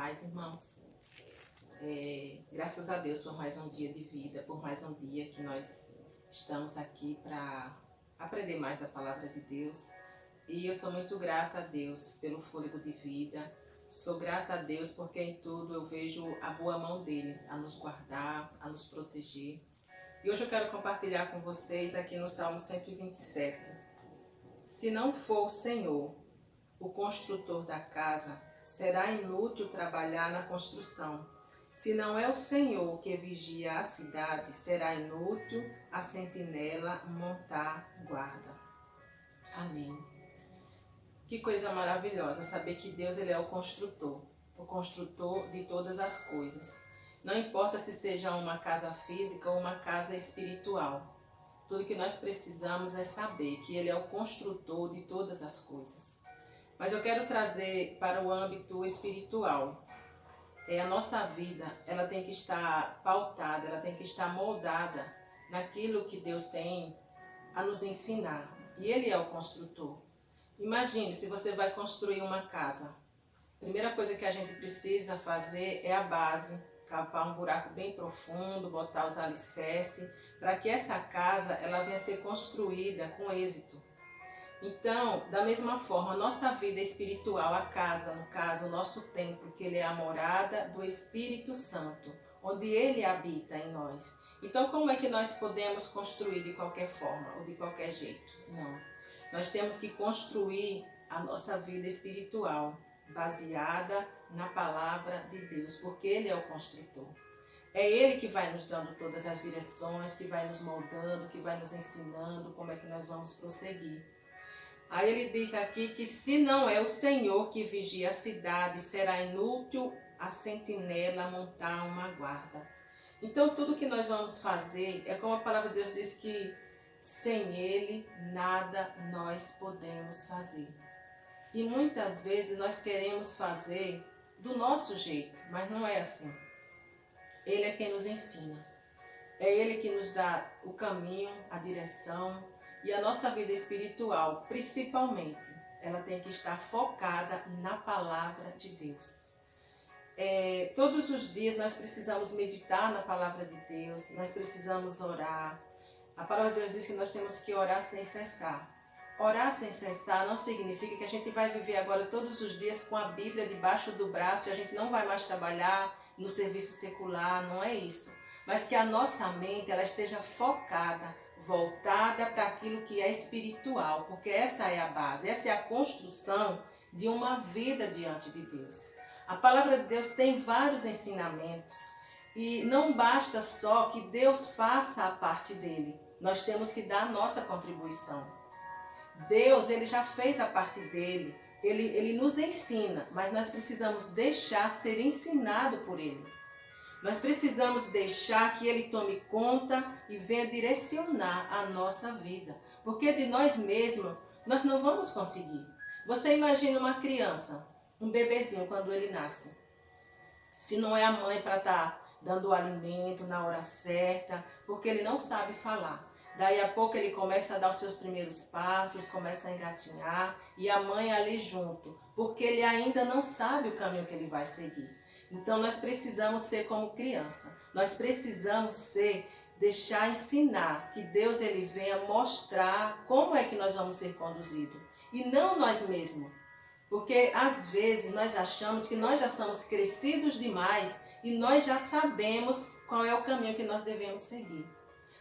paz, irmãos. Graças a Deus por mais um dia de vida, por mais um dia que nós estamos aqui para aprender mais da palavra de Deus. E eu sou muito grata a Deus pelo fôlego de vida. Sou grata a Deus porque em tudo eu vejo a boa mão dele a nos guardar, a nos proteger. E hoje eu quero compartilhar com vocês aqui no Salmo 127. Se não for o Senhor, o construtor da casa, será inútil trabalhar na construção. Se não é o Senhor que vigia a cidade, será inútil a sentinela montar guarda. Amém. Que coisa maravilhosa saber que Deus ele é o construtor de todas as coisas. Não importa se seja uma casa física ou uma casa espiritual. Tudo que nós precisamos é saber que Ele é o construtor de todas as coisas. Mas eu quero trazer para o âmbito espiritual. A nossa vida, ela tem que estar pautada, ela tem que estar moldada naquilo que Deus tem a nos ensinar. E Ele é o construtor. Imagine se você vai construir uma casa. A primeira coisa que a gente precisa fazer é a base, cavar um buraco bem profundo, botar os alicerces, para que essa casa ela venha a ser construída com êxito. Então, da mesma forma, a nossa vida espiritual, a casa, no caso, o nosso templo, que ele é a morada do Espírito Santo, onde ele habita em nós. Então, como é que nós podemos construir de qualquer forma ou de qualquer jeito? Não. Nós temos que construir a nossa vida espiritual, baseada na palavra de Deus, porque Ele é o construtor. É Ele que vai nos dando todas as direções, que vai nos moldando, que vai nos ensinando como é que nós vamos prosseguir. Aí ele diz aqui que se não é o Senhor que vigia a cidade, será inútil a sentinela montar uma guarda. Então tudo que nós vamos fazer é como a palavra de Deus diz que sem Ele nada nós podemos fazer. E muitas vezes nós queremos fazer do nosso jeito, mas não é assim. Ele é quem nos ensina. É Ele que nos dá o caminho, a direção e a nossa vida espiritual, principalmente, ela tem que estar focada na palavra de Deus. Todos os dias nós precisamos meditar na palavra de Deus, nós precisamos orar. A palavra de Deus diz que nós temos que orar sem cessar. Orar sem cessar não significa que a gente vai viver agora todos os dias com a Bíblia debaixo do braço e a gente não vai mais trabalhar no serviço secular, não é isso. Mas que a nossa mente ela esteja focada, voltada para aquilo que é espiritual, porque essa é a base, essa é a construção de uma vida diante de Deus. A palavra de Deus tem vários ensinamentos e não basta só que Deus faça a parte dele, nós temos que dar a nossa contribuição. Deus, ele já fez a parte dele, ele nos ensina, mas nós precisamos deixar ser ensinado por ele. Nós precisamos deixar que ele tome conta e venha direcionar a nossa vida, porque de nós mesmos nós não vamos conseguir. Você imagina uma criança, um bebezinho quando ele nasce. Se não é a mãe para estar dando o alimento na hora certa, porque ele não sabe falar. Daí a pouco ele começa a dar os seus primeiros passos, começa a engatinhar e a mãe ali junto, porque ele ainda não sabe o caminho que ele vai seguir. Então nós precisamos ser como criança, nós precisamos deixar ensinar, que Deus ele venha mostrar como é que nós vamos ser conduzidos e não nós mesmos. Porque às vezes nós achamos que nós já somos crescidos demais e nós já sabemos qual é o caminho que nós devemos seguir.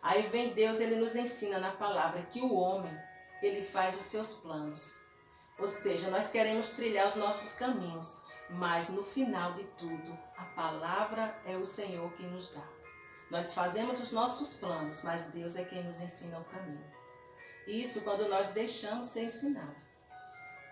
Aí vem Deus, ele nos ensina na palavra que o homem, ele faz os seus planos. Ou seja, nós queremos trilhar os nossos caminhos, mas no final de tudo, a palavra é o Senhor que nos dá. Nós fazemos os nossos planos, mas Deus é quem nos ensina o caminho. Isso quando nós deixamos ser ensinado.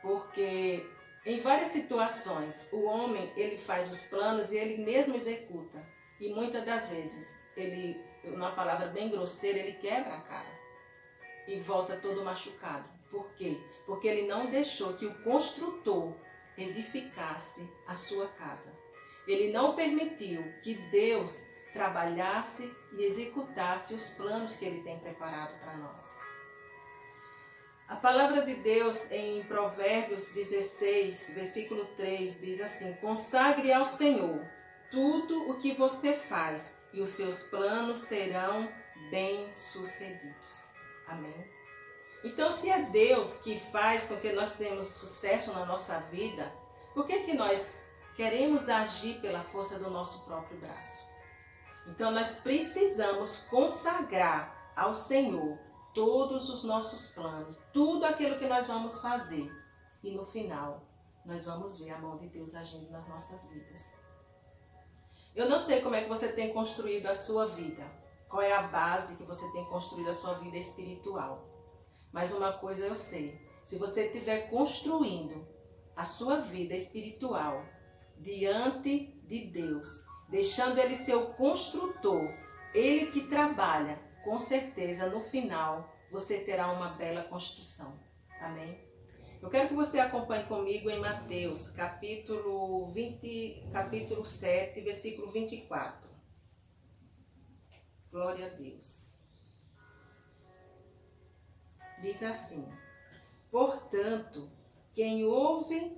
Porque em várias situações, o homem, ele faz os planos e ele mesmo executa. E muitas das vezes, ele, numa palavra bem grosseira, ele quebra a cara e volta todo machucado. Por quê? Porque ele não deixou que o construtor edificasse a sua casa. Ele não permitiu que Deus trabalhasse e executasse os planos que ele tem preparado para nós. A palavra de Deus em Provérbios 16, versículo 3, diz assim: consagre ao Senhor tudo o que você faz e os seus planos serão bem-sucedidos. Amém? Então, se é Deus que faz com que nós tenhamos sucesso na nossa vida, por que nós queremos agir pela força do nosso próprio braço? Então, nós precisamos consagrar ao Senhor todos os nossos planos, tudo aquilo que nós vamos fazer. E no final, nós vamos ver a mão de Deus agindo nas nossas vidas. Eu não sei como é que você tem construído a sua vida, qual é a base que você tem construído a sua vida espiritual. Mas uma coisa eu sei, se você estiver construindo a sua vida espiritual diante de Deus, deixando Ele ser o construtor, Ele que trabalha, com certeza no final você terá uma bela construção. Amém? Eu quero que você acompanhe comigo em Mateus, capítulo 7, versículo 24. Glória a Deus. Diz assim: portanto, quem ouve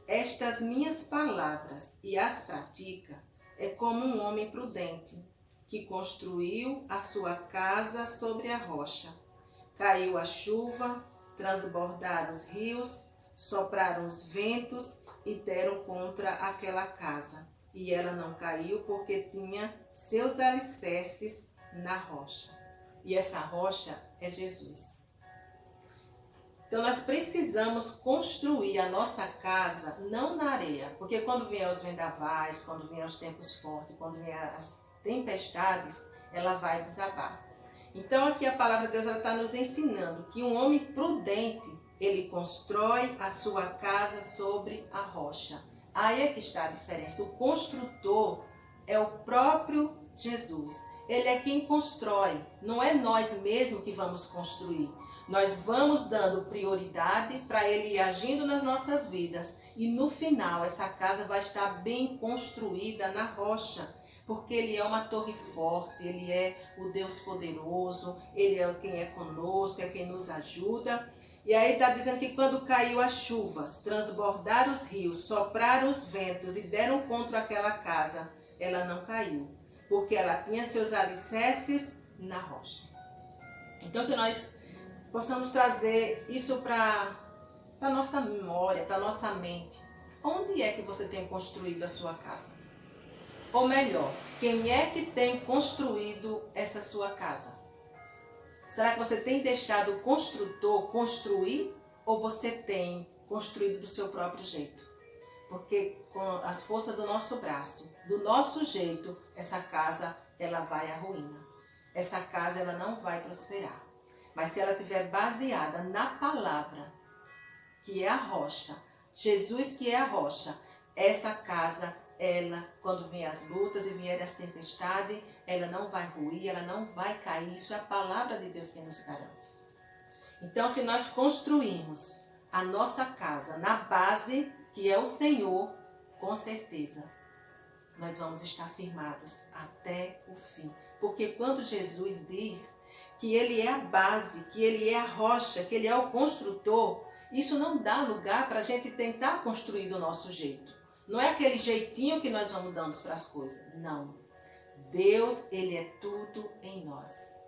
estas minhas palavras e as pratica, é como um homem prudente, que construiu a sua casa sobre a rocha. Caiu a chuva, transbordaram os rios, sopraram os ventos e deram contra aquela casa. E ela não caiu porque tinha seus alicerces na rocha. E essa rocha é Jesus. Então nós precisamos construir a nossa casa não na areia, porque quando vier os vendavais, quando vier os tempos fortes, quando vier as tempestades, ela vai desabar. Então aqui a palavra de Deus está nos ensinando que um homem prudente, ele constrói a sua casa sobre a rocha. Aí é que está a diferença. O construtor é o próprio Jesus. Ele é quem constrói, não é nós mesmos que vamos construir. Nós vamos dando prioridade para Ele ir agindo nas nossas vidas. E no final, essa casa vai estar bem construída na rocha. Porque Ele é uma torre forte, Ele é o Deus poderoso, Ele é quem é conosco, é quem nos ajuda. E aí está dizendo que quando caiu as chuvas, transbordaram os rios, sopraram os ventos e deram contra aquela casa, ela não caiu. Porque ela tinha seus alicerces na rocha. Então que nós possamos trazer isso para a nossa memória, para a nossa mente. Onde é que você tem construído a sua casa? Ou melhor, quem é que tem construído essa sua casa? Será que você tem deixado o construtor construir ou você tem construído do seu próprio jeito? Porque com as forças do nosso braço, do nosso jeito, essa casa ela vai à ruína. Essa casa ela não vai prosperar. Mas se ela estiver baseada na palavra, que é a rocha, Jesus que é a rocha, essa casa, ela, quando vem as lutas e vier as tempestades, ela não vai ruir, ela não vai cair. Isso é a palavra de Deus que nos garante. Então, se nós construímos a nossa casa na base, que é o Senhor, com certeza, nós vamos estar firmados até o fim. Porque quando Jesus diz que Ele é a base, que Ele é a rocha, que Ele é o construtor, isso não dá lugar para a gente tentar construir do nosso jeito. Não é aquele jeitinho que nós vamos dando para as coisas. Não. Deus, Ele é tudo em nós.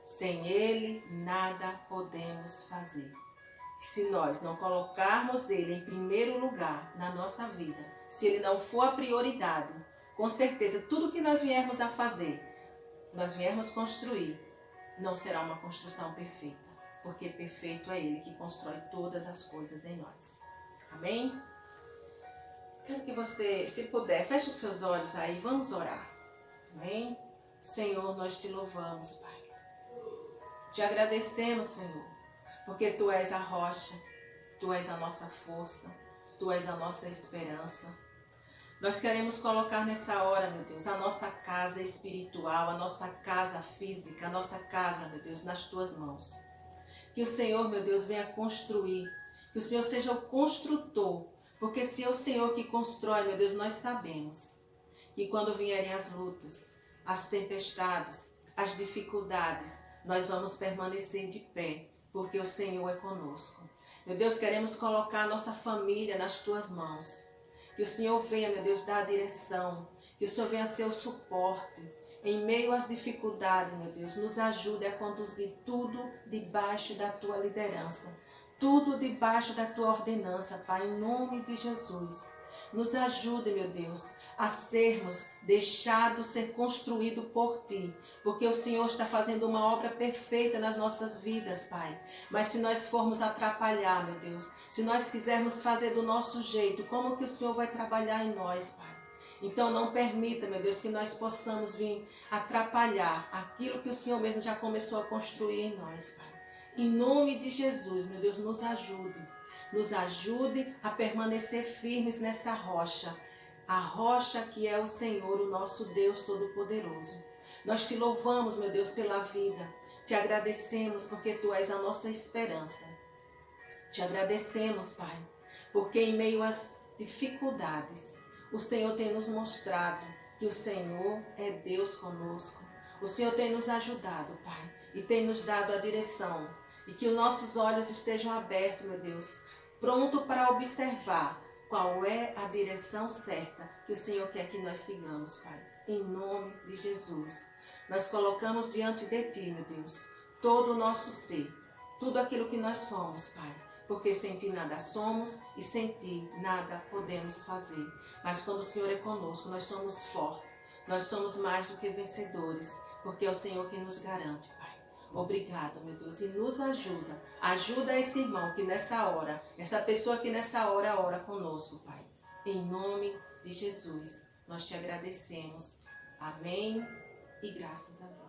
Sem Ele, nada podemos fazer. Se nós não colocarmos Ele em primeiro lugar na nossa vida, se Ele não for a prioridade, com certeza tudo que nós viermos a fazer, nós viermos construir, não será uma construção perfeita. Porque perfeito é Ele que constrói todas as coisas em nós. Amém? Quero que você, se puder, feche os seus olhos aí, vamos orar. Amém? Senhor, nós te louvamos, Pai. Te agradecemos, Senhor, porque Tu és a rocha, Tu és a nossa força, Tu és a nossa esperança. Nós queremos colocar nessa hora, meu Deus, a nossa casa espiritual, a nossa casa física, a nossa casa, meu Deus, nas Tuas mãos. Que o Senhor, meu Deus, venha construir, que o Senhor seja o construtor, porque se é o Senhor que constrói, meu Deus, nós sabemos que quando vierem as lutas, as tempestades, as dificuldades, nós vamos permanecer de pé, porque o Senhor é conosco. Meu Deus, queremos colocar a nossa família nas Tuas mãos. Que o Senhor venha, meu Deus, dar a direção. Que o Senhor venha ser o suporte. Em meio às dificuldades, meu Deus, nos ajude a conduzir tudo debaixo da Tua liderança. Tudo debaixo da Tua ordenança, Pai, em nome de Jesus. Nos ajude, meu Deus, a sermos deixados ser construídos por Ti, porque o Senhor está fazendo uma obra perfeita nas nossas vidas, Pai. Mas se nós formos atrapalhar, meu Deus, se nós quisermos fazer do nosso jeito, como que o Senhor vai trabalhar em nós, Pai? Então não permita, meu Deus, que nós possamos vir atrapalhar aquilo que o Senhor mesmo já começou a construir em nós, Pai. Em nome de Jesus, meu Deus, nos ajude. Nos ajude a permanecer firmes nessa rocha. A rocha que é o Senhor, o nosso Deus Todo-Poderoso. Nós te louvamos, meu Deus, pela vida. Te agradecemos porque Tu és a nossa esperança. Te agradecemos, Pai, porque em meio às dificuldades, o Senhor tem nos mostrado que o Senhor é Deus conosco. O Senhor tem nos ajudado, Pai, e tem nos dado a direção. E que os nossos olhos estejam abertos, meu Deus, pronto para observar qual é a direção certa que o Senhor quer que nós sigamos, Pai. Em nome de Jesus. Nós colocamos diante de Ti, meu Deus, todo o nosso ser, tudo aquilo que nós somos, Pai. Porque sem Ti nada somos e sem Ti nada podemos fazer. Mas quando o Senhor é conosco, nós somos fortes, nós somos mais do que vencedores, porque é o Senhor quem nos garante, Pai. Obrigado, meu Deus, e nos ajuda. Ajuda esse irmão que nessa hora, essa pessoa que nessa hora ora conosco, Pai. Em nome de Jesus, nós te agradecemos. Amém e graças a Deus.